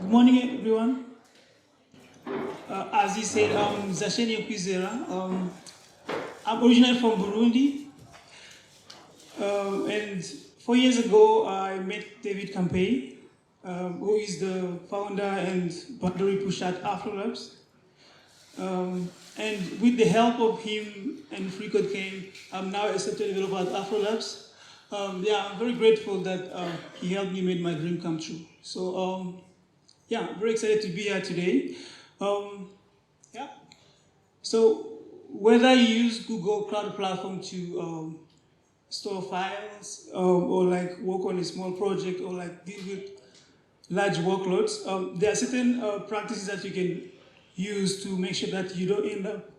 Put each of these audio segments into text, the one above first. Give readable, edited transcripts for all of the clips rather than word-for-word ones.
Good morning, everyone. As he said, I'm Zache Niyokwizera. I'm originally from Burundi, and 4 years ago, I met David Campay, who is the founder and boundary pusher at Afrolabs. And with the help of him and FreeCode came, I'm now a software developer at Afrolabs. I'm very grateful that he helped me make my dream come true. So, I'm very excited to be here today. Yeah. So whether you use Google Cloud Platform to store files or like work on a small project or like deal with large workloads, there are certain practices that you can use to make sure that you don't end up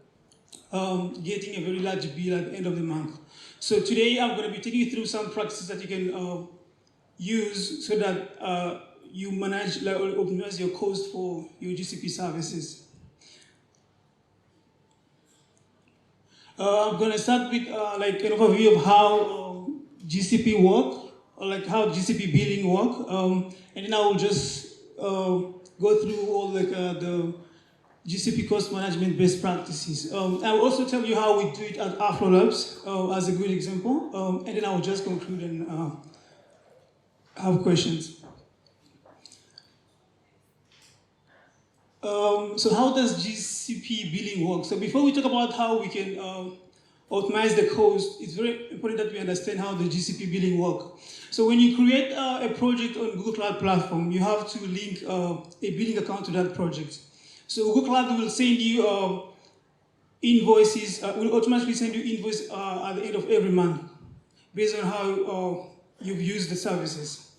getting a very large bill at the end of the month. So today I'm going to be taking you through some practices that you can use so that you manage or optimize your cost for your GCP services. I'm going to start with like an overview of how GCP work, or like how GCP billing work, and then I will just go through all like the GCP cost management best practices. I will also tell you how we do it at Afrolabs as a good example, and then I will just conclude and have questions. So how does GCP billing work? So before we talk about how we can optimize the cost, it's very important that we understand how the GCP billing work. So when you create a project on Google Cloud Platform, you have to link a billing account to that project. So Google Cloud will send you invoices, will automatically send you invoice at the end of every month, based on how you've used the services.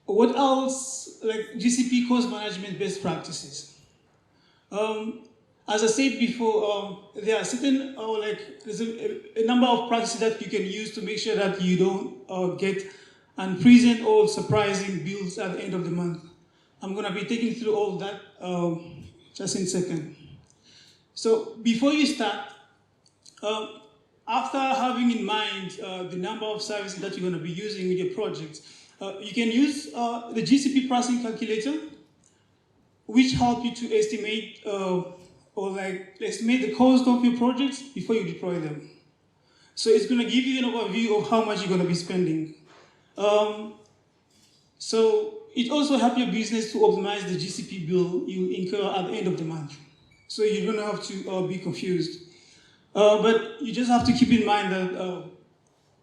What else, like GCP cost management best practices? As I said before, there are certain, there's a number of practices that you can use to make sure that you don't get unpleasant or surprising bills at the end of the month. I'm going to be taking through all that just in a second. So before you start, after having in mind the number of services that you're going to be using with your project, you can use the GCP pricing calculator, which help you to estimate estimate the cost of your projects before you deploy them. So it's going to give you an overview of how much you're going to be spending. So it also helps your business to optimize the GCP bill you incur at the end of the month. So you're going to have to be confused. But you just have to keep in mind that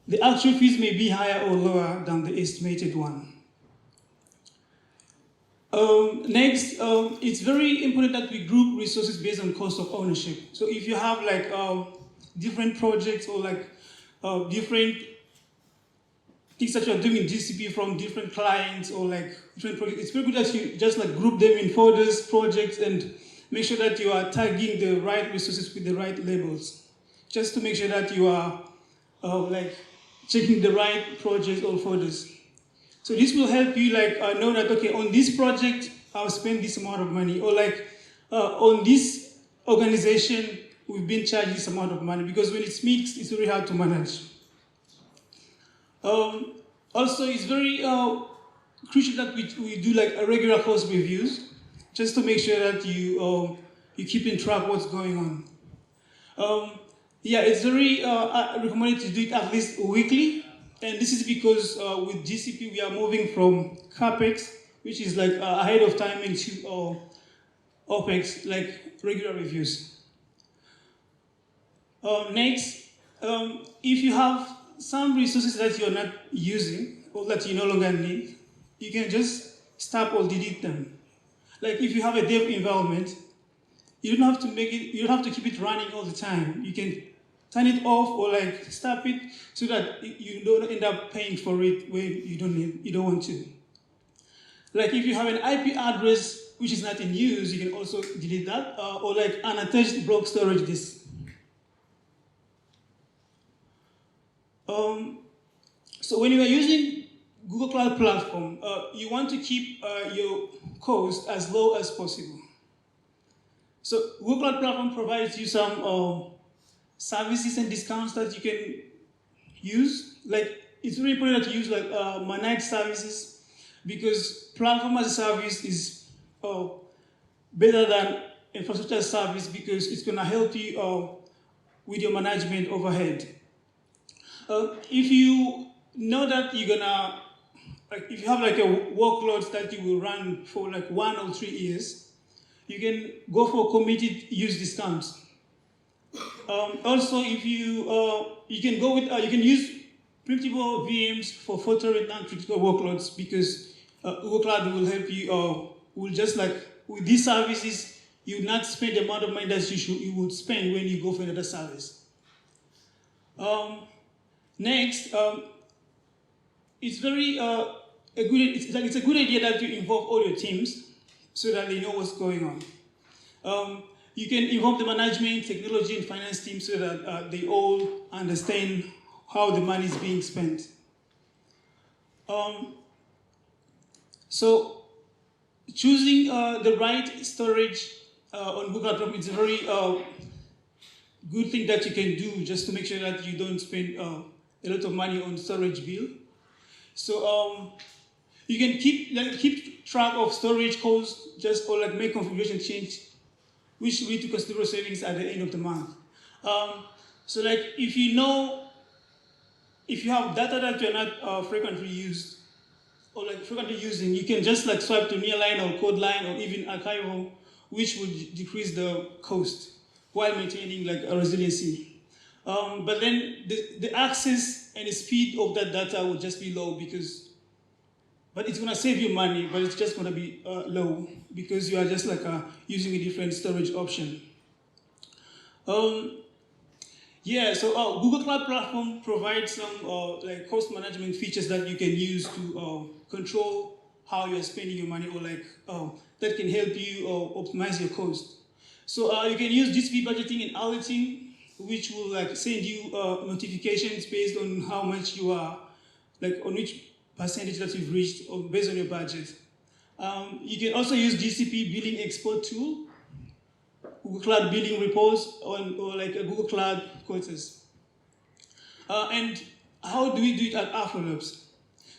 the actual fees may be higher or lower than the estimated one. Next, it's very important that we group resources based on cost of ownership. So if you have like different projects or like different things that you're doing in GCP from different clients or like different projects, it's very good that you just like group them in folders, projects, and make sure that you are tagging the right resources with the right labels, just to make sure that you are checking the right projects or folders. So this will help you know that, okay, on this project, I'll spend this amount of money, or on this organization, we've been charged this amount of money, because when it's mixed, it's very hard to manage. Also, it's very crucial that we do like a regular cost reviews, just to make sure that you keep in track what's going on. It's very recommended to do it at least weekly, and this is because with GCP we are moving from CapEx, which is like ahead of time, into OpEx, like regular reviews. Next, if you have some resources that you're not using or that you no longer need, you can just stop or delete them. Like if you have a dev environment, you don't have to you don't have to keep it running all the time. You can turn it off or like stop it so that you don't end up paying for it when you don't want to. Like if you have an IP address which is not in use, you can also delete that, or like unattached block storage disk. So when you are using Google Cloud Platform, you want to keep your cost as low as possible. So Google Cloud Platform provides you some services and discounts that you can use. Like it's very important that you use like managed services, because platform as a service is better than infrastructure as a service, because it's going to help you with your management overhead. If you know that you're gonna, like, if you have like a workload that you will run for like 1 or 3 years, you can go for committed use discounts. Also, if you can go with you can use predictable VMs for filtering non-critical workloads, because Google Cloud will help you. Will just like with these services, you will not spend the amount of money that you would spend when you go for another service. Next, it's very it's a good idea that you involve all your teams so that they know what's going on. You can involve the management, technology, and finance teams so that they all understand how the money is being spent. So choosing the right storage on Google Cloud is a very good thing that you can do, just to make sure that you don't spend a lot of money on storage bill. So you can keep track of storage costs, just or like make configuration change, which lead to considerable savings at the end of the month. So like if you have data that you're not frequently used or like frequently using, you can just like swipe to nearline or code line or even archival, which would decrease the cost while maintaining like a resiliency. But then the access and the speed of that data will just be low, but it's gonna save you money, but it's just gonna be low because you are just like using a different storage option. Yeah, so Google Cloud Platform provides some like cost management features that you can use to control how you're spending your money, or like that can help you optimize your cost. So you can use GCP budgeting and alerting, which will like send you notifications based on how much you are, like on which percentage that you've reached, or based on your budget. You can also use GCP billing export tool, Google Cloud billing reports, or like a Google Cloud quotas. And how do we do it at Afrolabs?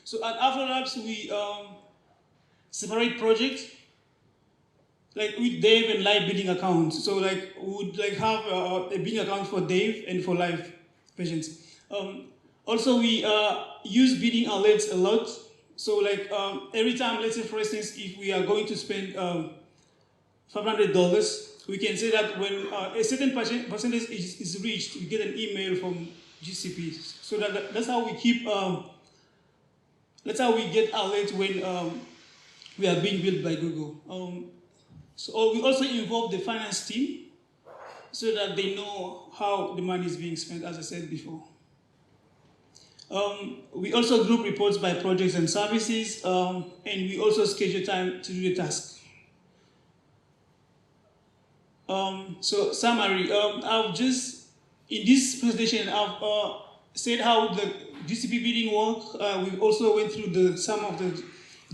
So at Afrolabs, we separate projects, like with Dev and live billing accounts. So like we would like have a billing account for Dev and for live versions. Also, we use billing alerts a lot. So like every time, let's say for instance, if we are going to spend $500, we can say that when a certain percentage is reached, we get an email from GCP. So that's how we keep. That's how we get alerts when we are being billed by Google. So we also involve the finance team so that they know how the money is being spent, as I said before. We also group reports by projects and services, and we also schedule time to do the task. So summary, I've just, in this presentation, I've said how the GCP billing work. We also went through some of the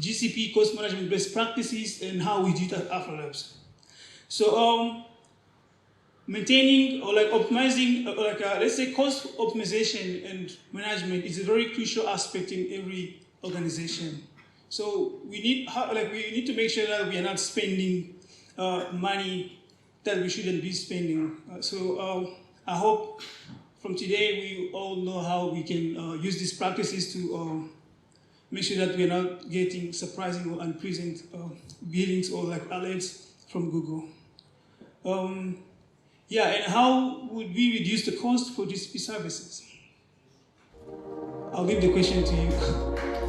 GCP cost management best practices and how we do it at Afrolabs. So maintaining or like optimizing, let's say cost optimization and management is a very crucial aspect in every organization. So we need to make sure that we are not spending money that we shouldn't be spending. I hope from today we all know how we can use these practices to make sure that we are not getting surprising or unpleasant billings or like alerts from Google. Yeah, and how would we reduce the cost for GCP services? I'll leave the question to you.